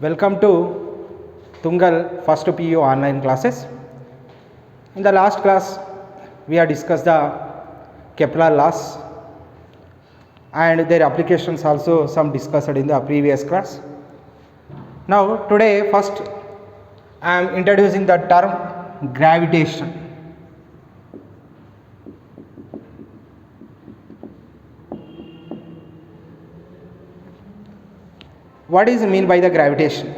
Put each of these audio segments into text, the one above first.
Welcome to Tungal first PU online classes. In the last class, we have discussed the Kepler laws and their applications also some discussed in the previous class. Now today first I am introducing the term gravitation. What is mean by the gravitation?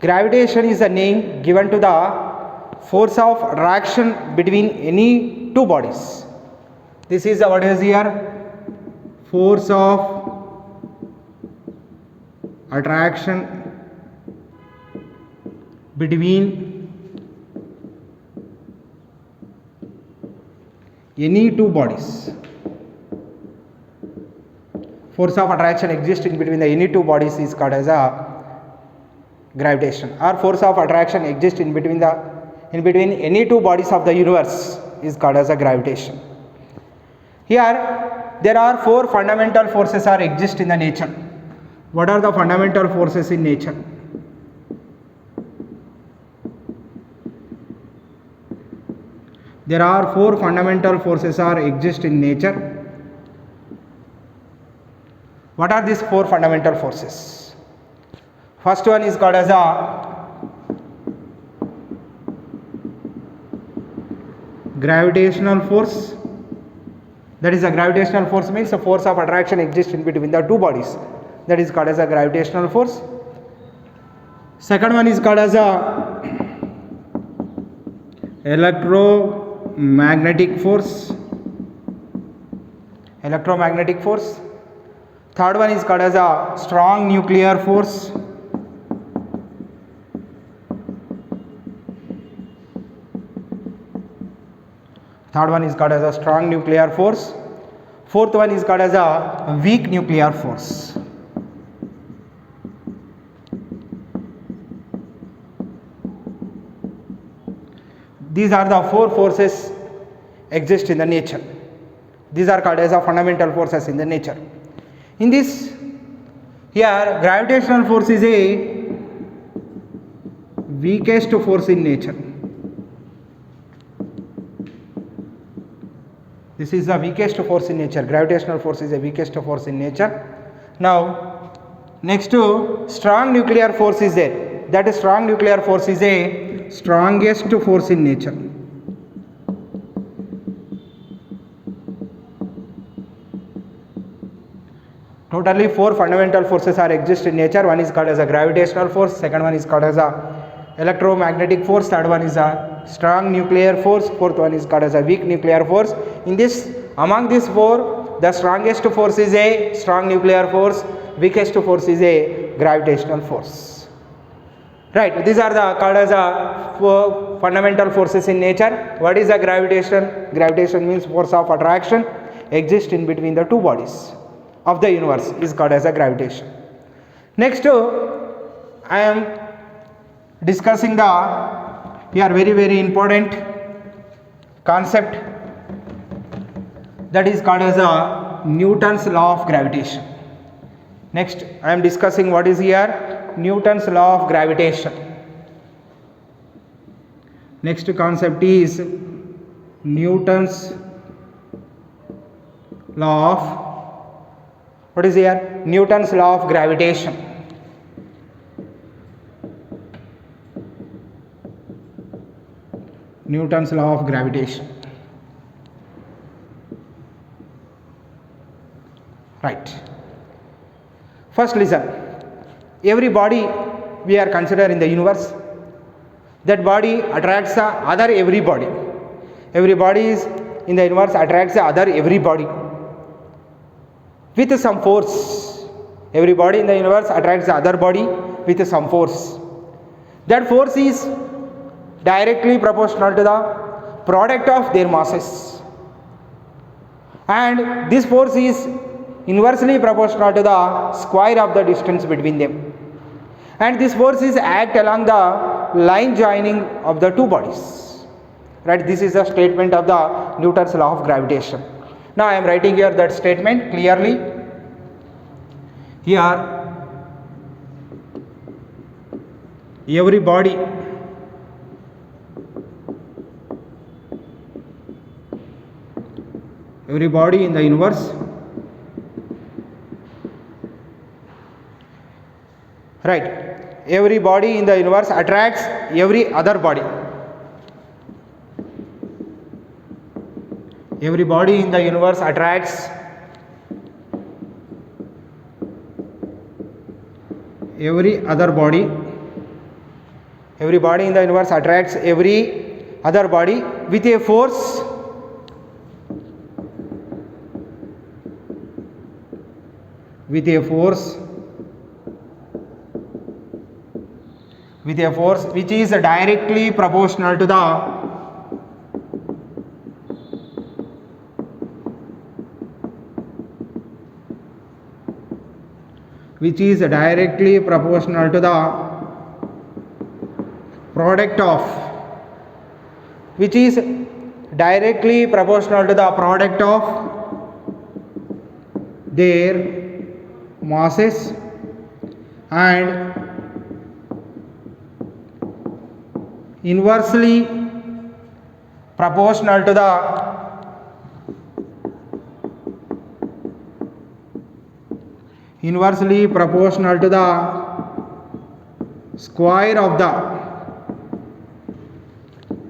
Gravitation is a name given to the force of attraction between any two bodies. This is what is here? Force of attraction between any two bodies. Force of attraction existing between the any two bodies is called as a gravitation, or force of attraction exists in between any two bodies of the universe is called as a gravitation. Here there are four fundamental forces are exist in the nature. What are the fundamental forces in nature? There are four fundamental forces are exist in nature. What are these four fundamental forces? First one is called as a gravitational force. That is, a gravitational force means a force of attraction exists in between the two bodies. That is called as a gravitational force. Second one is called as a electromagnetic force. Electromagnetic force. Third one is called as a strong nuclear force. Third one is called as a strong nuclear force. Fourth one is called as a weak nuclear force. These are the four forces exist in the nature. These are called as a fundamental forces in the nature. In this, here gravitational force is a weakest force in nature. This is the weakest force in nature. Gravitational force is the weakest force in nature. Now, next to strong nuclear force is there. That strong nuclear force is a strongest force in nature. Totally four fundamental forces are exist in nature. One is called as a gravitational force. Second one is called as a electromagnetic force. Third one is a strong nuclear force. Fourth one is called as a weak nuclear force. In this, among these four, the strongest force is a strong nuclear force. Weakest force is a gravitational force. Right. These are the called as a four fundamental forces in nature. What is a gravitation? Gravitation means force of attraction exists in between the two bodies of the universe is called as a gravitation. Next, I am discussing the here very important concept that is called as a Newton's law of gravitation. Next, I am discussing what is here Newton's law of gravitation. Next concept is Newton's law of what is here? Newton's law of gravitation. Newton's law of gravitation. Right. First listen. Every body we are considered in the universe, that body attracts the other every body. Every body is in the universe attracts the other every body with some force. Every body in the universe attracts the other body with some force. That force is directly proportional to the product of their masses, and this force is inversely proportional to the square of the distance between them, and this force is act along the line joining of the two bodies. Right, this is a statement of the Newton's law of gravitation. Now I am writing here that statement clearly. Here every body in the universe, right, every body in the universe attracts every other body. Every body in the universe attracts every other body. Every body in the universe attracts every other body with a force which is directly proportional to the product of their masses and inversely proportional to the square of the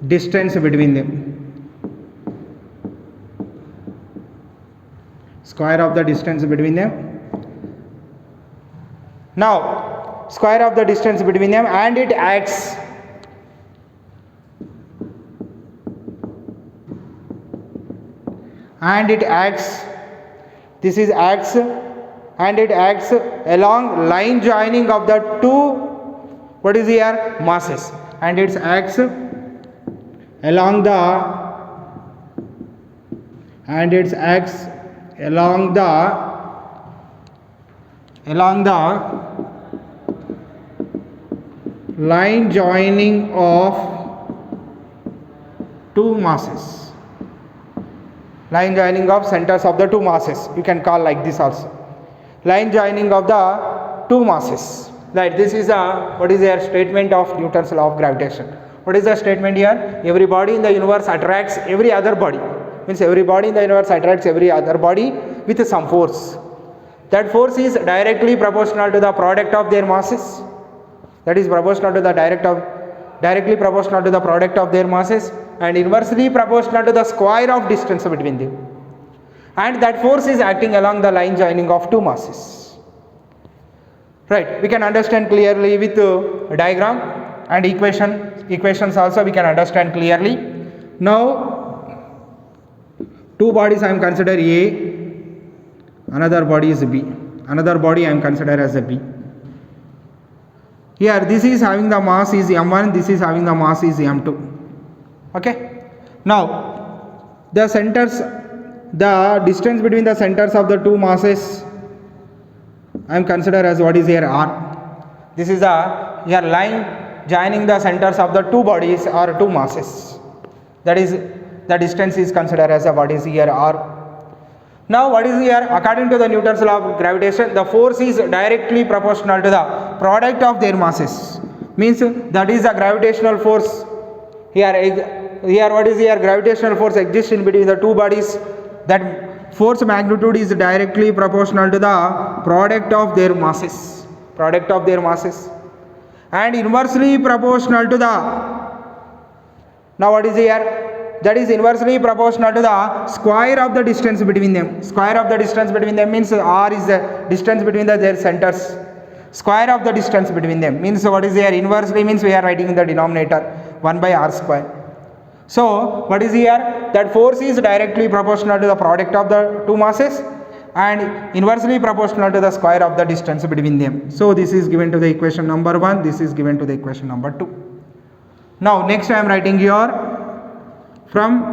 distance between them. Now, square of the distance between them, and it acts along line joining of the two masses, and it acts along the line joining of two masses, line joining of centers of the two masses, you can call like this also, line joining of the two masses. Right, this is a statement of Newton's law of gravitation. What is the statement here? Every body in the universe attracts every other body, means every body in the universe attracts every other body with some force. That force is directly proportional to the product of their masses, directly proportional to the product of their masses, and inversely proportional to the square of distance between them, and that force is acting along the line joining of two masses. Right, we can understand clearly with diagram and equations also we can understand clearly. Now, two bodies I am consider A, another body is B, another body I am consider as a B. Here this is having the mass is m1, this is having the mass is m2. Okay. Now, the distance between the centers of the two masses I am consider as what is here R. This is a line joining the centers of the two bodies or two masses. That is, the distance is considered as a what is here R. Now what is here? According to the Newton's law of gravitation, the force is directly proportional to the product of their masses. Means that is the gravitational force. Here what is here? Gravitational force exists in between the two bodies. That force magnitude is directly proportional to the product of their masses, and inversely proportional to the, now what is here? That is inversely proportional to the square of the distance between them. Square of the distance between them means R is the distance between their centers. Square of the distance between them means what is here? Inversely means we are writing in the denominator 1 by R square. So what is here? That force is directly proportional to the product of the two masses and inversely proportional to the square of the distance between them. So this is given to the equation number 1, this is given to the equation number 2. Now next I am writing here from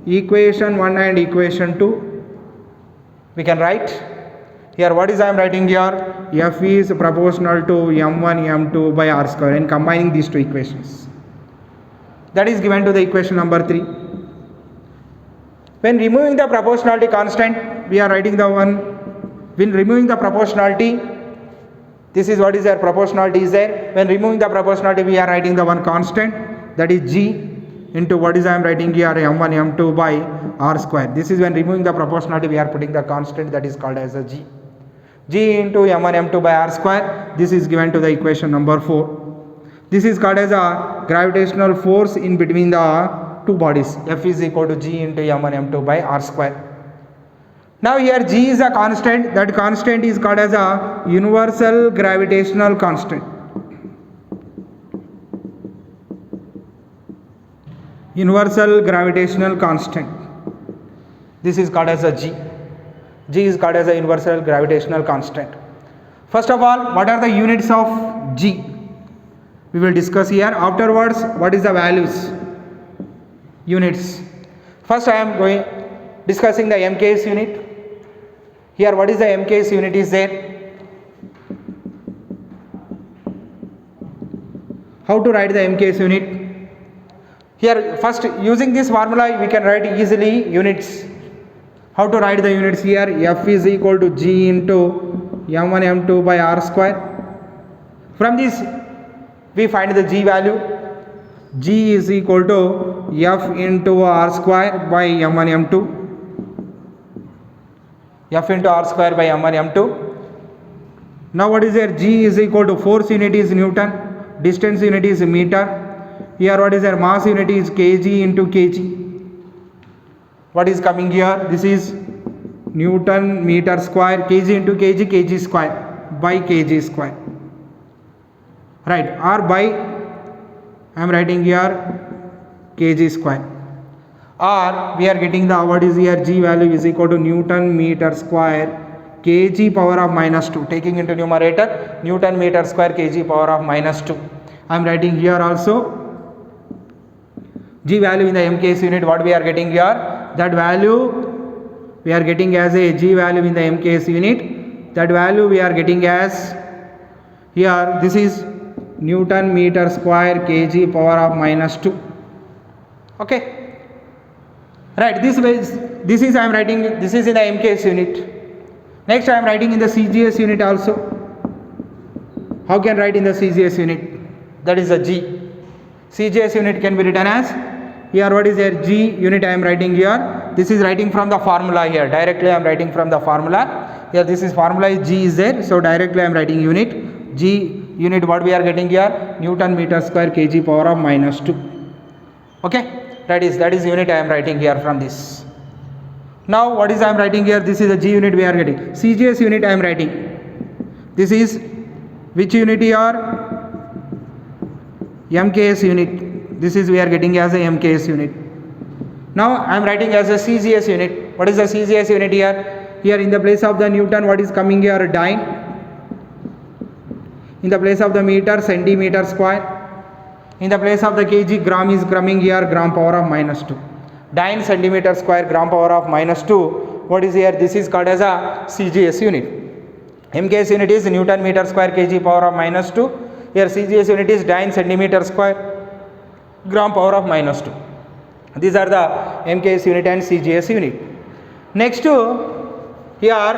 equation 1 and equation 2 we can write here what is I am writing here? F is proportional to m1 m2 by r square, and combining these two equations. That is given to the equation number 3. When removing the proportionality constant, we are writing the one. When removing the proportionality, This is what is their proportionality is there. When removing the proportionality, we are writing the one constant, that is G into what is I am writing here, m1 m2 by r square. This is when removing the proportionality, we are putting the constant that is called as a G. G into m1 m2 by r square. This is given to the equation number 4. This is called as a gravitational force in between the two bodies. F is equal to G into m1 m2 by r square. Now here G is a constant. That constant is called as a universal gravitational constant. Universal gravitational constant. This is called as a G. G is called as a universal gravitational constant. First of all, what are the units of G? We will discuss here. Afterwards, what is the values? Units. First I am discussing the MKS unit. Here what is the MKS unit is there? How to write the MKS unit? Here first, using this formula we can write easily units. How to write the units here? F is equal to G into m1 m2 by r square. From this we find the G value. G is equal to F into r square by m1 m2. F into r square by m1 m2. Now what is there? G is equal to force unit is Newton, distance unit is meter. Here what is there? Mass unit is kg into kg. What is coming here? This is Newton meter square, kg into kg, kg square by kg square. Right, or by I am writing here kg square. Or we are getting the what is here? G value is equal to Newton meter square kg power of minus 2. Taking into numerator Newton meter square kg power of minus 2. I am writing here also G value in the MKS unit. What we are getting here? That value we are getting as a G value in the MKS unit. That value we are getting as here. This is Newton meter square kg power of minus 2. Okay. Right, this is I am writing, this is in the MKS unit. Next I am writing in the CGS unit also. How can write in the CGS unit? That is a G. CGS unit can be written as, here what is there? G unit I am writing here. This is writing from the formula here. Directly I am writing from the formula. Here this is formula is G is there. So directly I am writing unit. G unit what we are getting here? Newton meter square kg power of minus 2. Okay. That is unit I am writing here from this. Now what is I am writing here? This is the G unit we are getting. CGS unit I am writing. This is which unit here? MKS unit. This is we are getting as a MKS unit. Now I am writing as a CGS unit. What is the CGS unit here? Here in the place of the Newton what is coming here? Dyne. In the place of the meter centimeter square. In the place of the kg, gram is coming here, gram power of minus 2. Dyne centimeter square, gram power of minus 2. What is here? This is called as a CGS unit. MKS unit is Newton meter square kg power of minus 2. Here CGS unit is Dyne centimeter square, gram power of minus 2. These are the MKS unit and CGS unit. Next here,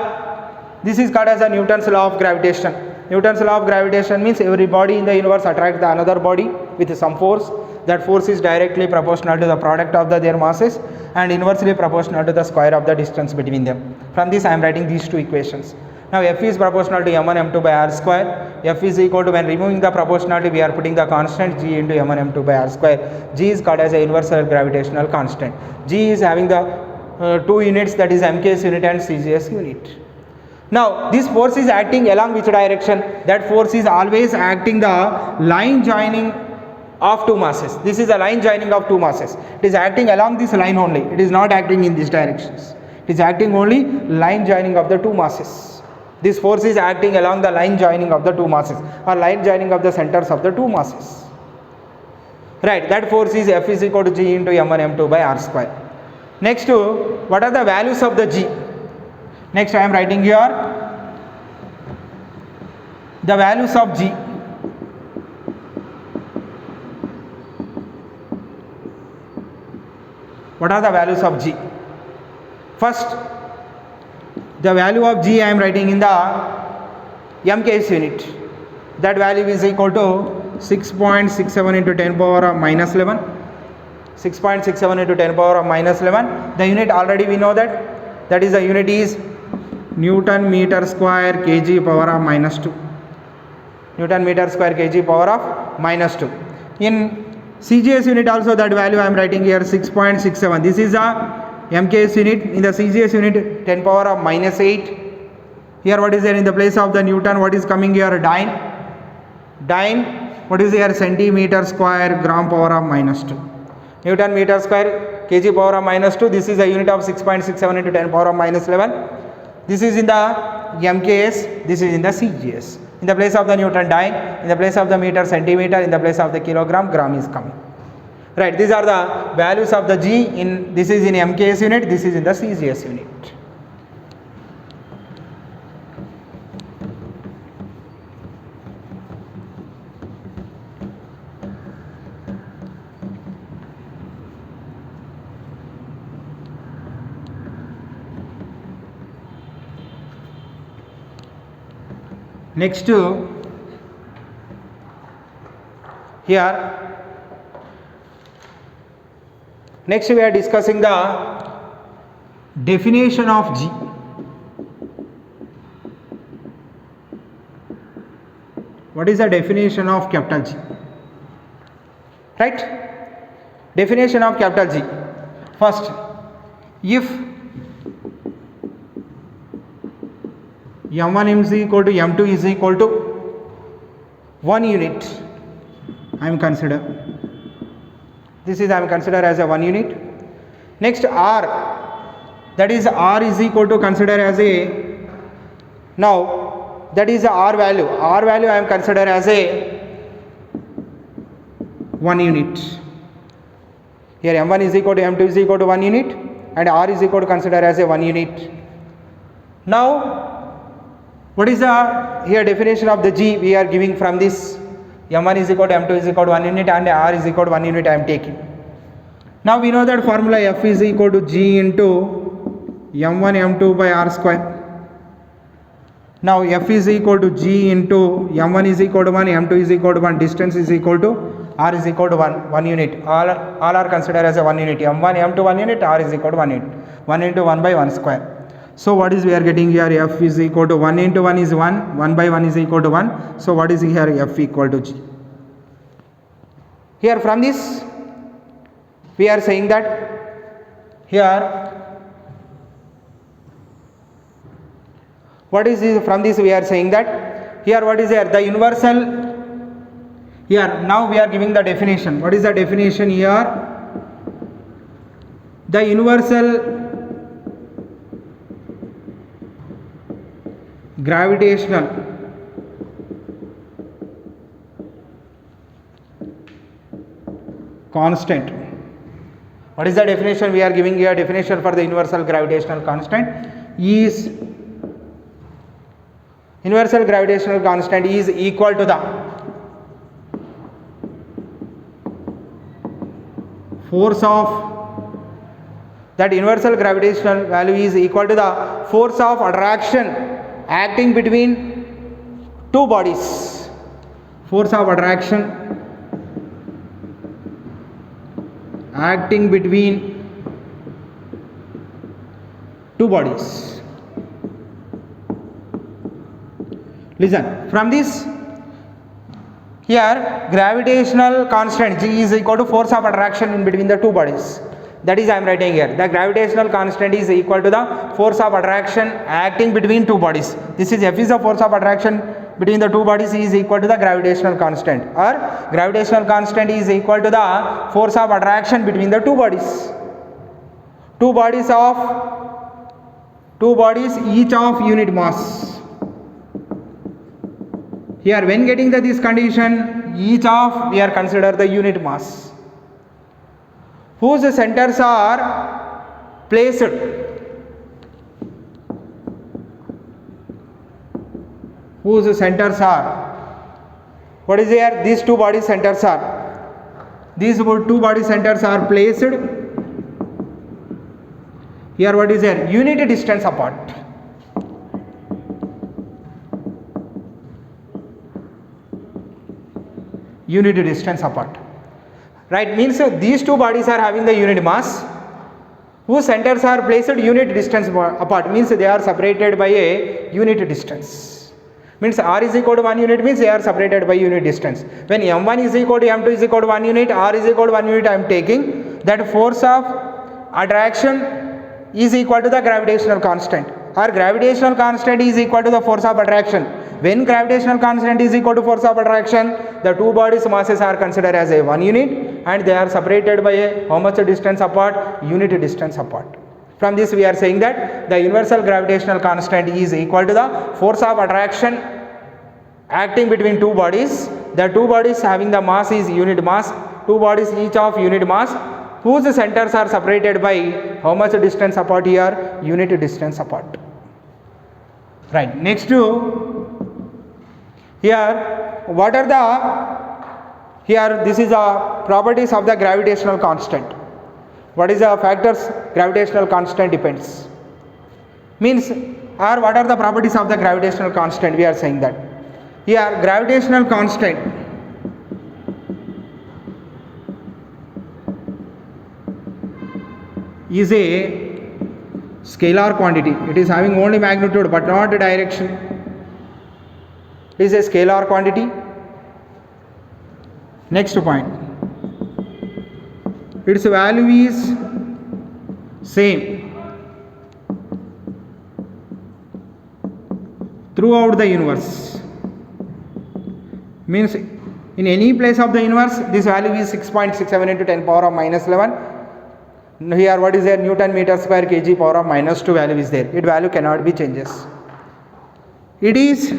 this is called as a Newton's law of gravitation. Newton's law of gravitation means every body in the universe attracts the another body with some force. That force is directly proportional to the product of their masses and inversely proportional to the square of the distance between them. From this I am writing these two equations. Now F is proportional to m1 m2 by r square. F is equal to, when removing the proportionality we are putting the constant G into m1 m2 by r square. G is called as a universal gravitational constant. G is having the two units, that is MKS unit and CGS unit. Now this force is acting along which direction? That force is always acting the line joining of two masses. This is a line joining of two masses. It is acting along this line only. It is not acting in these directions. It is acting only line joining of the two masses. This force is acting along the line joining of the two masses or line joining of the centers of the two masses. Right, that force is F is equal to G into m1 m2 by r square. Next, what are the values of the G? Next I am writing here the values of G. What are the values of G? First, the value of G I am writing in the MKS unit. that value is equal to 6.67 into 10 power of minus 11. 6.67 into 10 power of minus 11. The unit already we know that is the unit is Newton meter square kg power of minus 2. Newton meter square kg power of minus 2. In CGS unit also that value I am writing here 6.67. This is a MKS unit. In the CGS unit 10 power of minus 8. Here what is there in the place of the Newton? What is coming here? Dyne. What is here? Centimeter square gram power of minus 2. Newton meter square kg power of minus 2. This is a unit of 6.67 into 10 power of minus 11. This is in the MKS. This is in the CGS. In the place of the Newton, dyne. In the place of the meter, centimeter. In the place of the kilogram, gram is coming. Right. These are the values of the G. This is in MKS unit. This is in the CGS unit. Next here, next we are discussing the definition of G. What is the definition of capital G? Right? Definition of capital G. First, if M1 is equal to M2 is equal to 1 unit, I am consider. This is I am consider as a 1 unit. Next R, that is R is equal to consider as a, now that is the R value. R value I am consider as a 1 unit. Here M1 is equal to M2 is equal to 1 unit and R is equal to consider as a 1 unit. Now what is the here definition of the G we are giving from this? M1 is equal to M2 is equal to 1 unit and R is equal to 1 unit I am taking. Now we know that formula F is equal to G into M1 M2 by R square. Now F is equal to G into M1 is equal to 1, M2 is equal to 1, distance is equal to R is equal to 1 unit. All are considered as a 1 unit. M1 M2 1 unit, R is equal to 1 unit. 1 into 1 by 1 square. So what is we are getting here? F is equal to 1 into 1 is 1, 1 by 1 is equal to 1. So what is here? F equal to G. Here from this we are saying that here what is this? From this we are saying that here what is here? The universal, here now we are giving the definition. What is the definition here? The universal gravitational constant. What is the definition we are giving here? Definition for the universal gravitational constant is universal gravitational constant is equal to the force of, that universal gravitational value is equal to the force of attraction acting between two bodies. Force of attraction acting between two bodies. Listen, from this here gravitational constant G is equal to force of attraction in between the two bodies. That is I am writing here. The gravitational constant is equal to the force of attraction acting between two bodies. This is F is the force of attraction between the two bodies is equal to the gravitational constant, or gravitational constant is equal to the force of attraction between the two bodies. Two bodies each of unit mass. Here when getting this condition, each of we are consider the unit mass, whose centers are placed what is here? These two body centers are, these two body centers are placed here. What is here? Unit distance apart. unit distance apart. Right, means these two bodies are having the unit mass, whose centers are placed unit distance apart, means they are separated by a unit distance. Means r is equal to 1 unit means they are separated by unit distance. When m1 is equal to m2 is equal to 1 unit, r is equal to 1 unit, I am taking that force of attraction is equal to the gravitational constant, or gravitational constant is equal to the force of attraction. When gravitational constant is equal to force of attraction, the two bodies masses are considered as a 1 unit and they are separated by a how much distance apart? Unit distance apart. From this we are saying that the universal gravitational constant is equal to the force of attraction acting between two bodies. The two bodies having the mass is unit mass, two bodies each of unit mass, whose centers are separated by how much distance apart here? Unit distance apart. Right, next to here, what are the, here this is the properties of the gravitational constant. What is the factors gravitational constant depends? Means, or what are the properties of the gravitational constant? We are saying that. Here, gravitational constant is a scalar quantity. It is having only magnitude but not direction. It is a scalar quantity. Next point, its value is same throughout the universe. Means in any place of the universe this value is 6.67 into 10 power of minus 11. Here what is there? Newton meter square kg power of minus 2 value is there. Its value cannot be changes. It is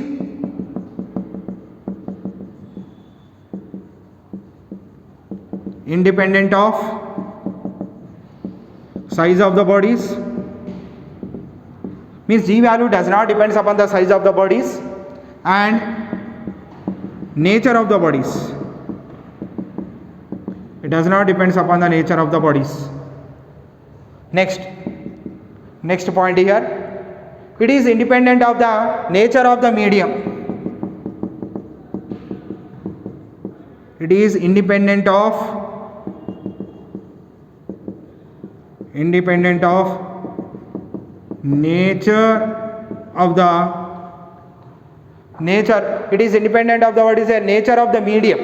independent of size of the bodies. Means G value does not depend upon the size of the bodies and nature of the bodies. It does not depend upon the nature of the bodies. Next point here, it is independent of the nature of the medium. It is independent of nature of the nature. It is independent of the what is the nature of the medium.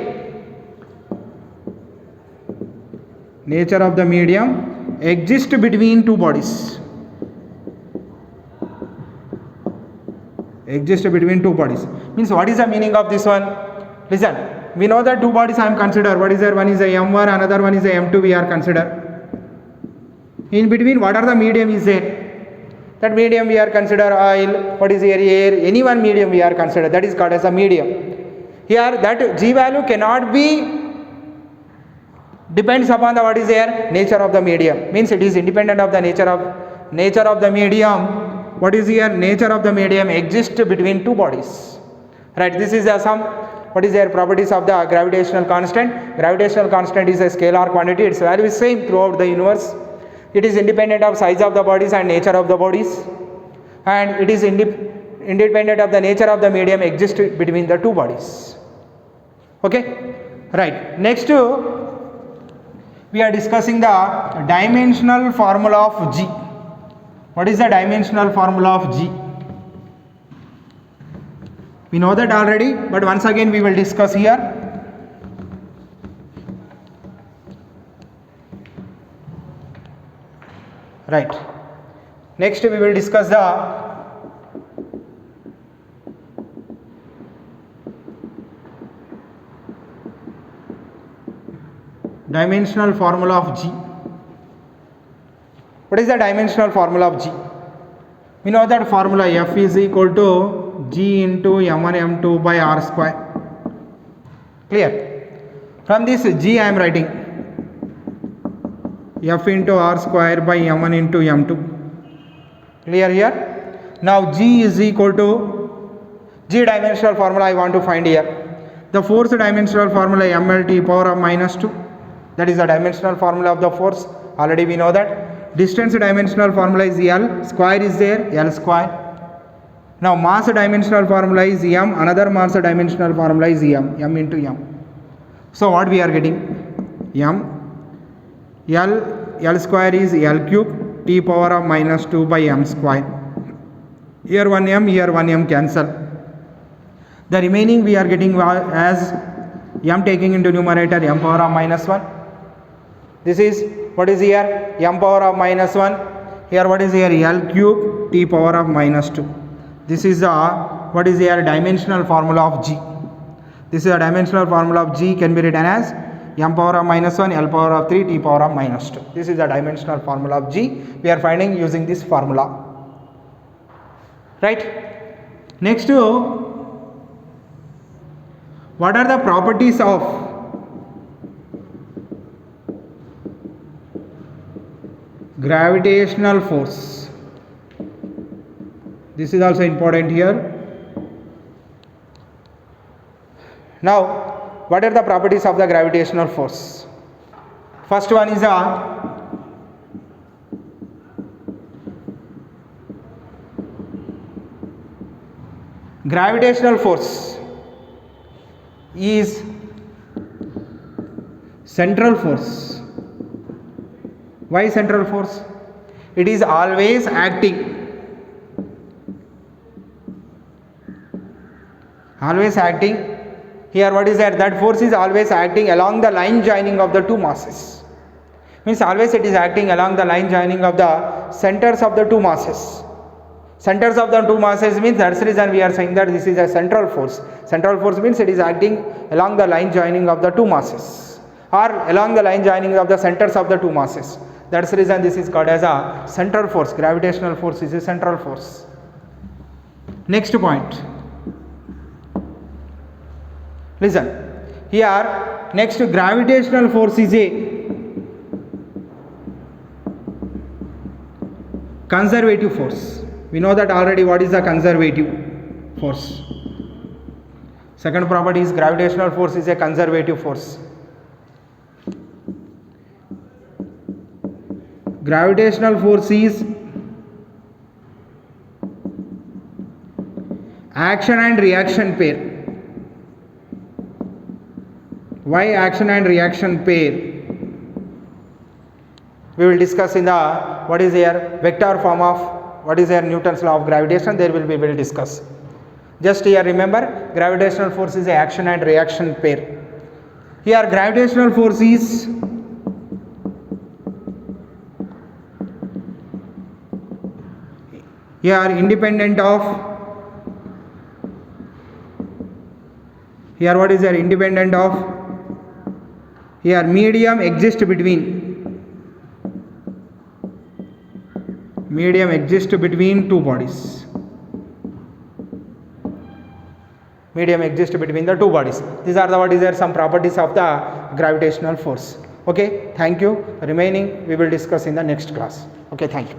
Nature of the medium exists between two bodies. Exist between two bodies. Means what is the meaning of this one? Listen, we know that two bodies I am consider. What is there? One is a M1, another one is a M2 we are consider. In between what are the medium is there? That medium we are consider oil, what is here, air, any one medium we are consider, that is called as a medium. Here that G value cannot be depends upon the what is there? Nature of the medium. Means it is independent of the nature of the medium. What is here? Nature of the medium exists between two bodies. Right, this is some what is their properties of the gravitational constant. Gravitational constant is a scalar quantity, its value is same throughout the universe. It is independent of size of the bodies and nature of the bodies, and it is independent of the nature of the medium exists between the two bodies. Okay, right. Next we are discussing the dimensional formula of G. What is the dimensional formula of G? We know that already, but once again we will discuss here. Right. Next we will discuss the dimensional formula of G. What is the dimensional formula of G? We know that formula F is equal to G into M1 M2 by R square. Clear? From this G I am writing F into R square by M1 into M2. Clear here? Now G is equal to G dimensional formula I want to find here. The force dimensional formula MLT power of minus 2. That is the dimensional formula of the force. Already we know that. Distance dimensional formula is L. Square is there, L square. Now mass dimensional formula is M. Another mass dimensional formula is M. M into M. So what we are getting? M L square is L cube t power of minus 2 by m square. Here 1m, here 1m cancel. The remaining we are getting as m taking into numerator m power of minus 1. This is what is here? M power of minus 1. Here what is here? L cube t power of minus 2. This is what is here? Dimensional formula of G. This is a dimensional formula of G, can be written as m power of minus 1, L power of 3, t power of minus 2. This is the dimensional formula of G. We are finding using this formula. Right? Next, what are the properties of gravitational force? This is also important here. Now, what are the properties of the gravitational force? First one is gravitational force is central force. Why central force? It is always acting. Always acting. Here what is that? That force is always acting along the line joining of the two masses. Means always it is acting along the line joining of the centers of the two masses. Centers of the two masses means that's the reason we are saying that this is a central force. Central force means it is acting along the line joining of the two masses or along the line joining of the centers of the two masses. That's the reason this is called as a central force. Gravitational force is a central force. Next point. Listen, here next gravitational force is a conservative force. We know that already. What is the conservative force? Second property is gravitational force is a conservative force. Gravitational force is action and reaction pair. Why action and reaction pair? We will discuss in the what is here vector form of what is here Newton's law of gravitation. There will be will discuss. Just here remember gravitational force is a action and reaction pair. Here gravitational force is here independent of here what is here independent of here medium exists between two bodies. Medium exists between the two bodies. These are the what is there some properties of the gravitational force. Okay, thank you. Remaining we will discuss in the next class. Okay, thank you.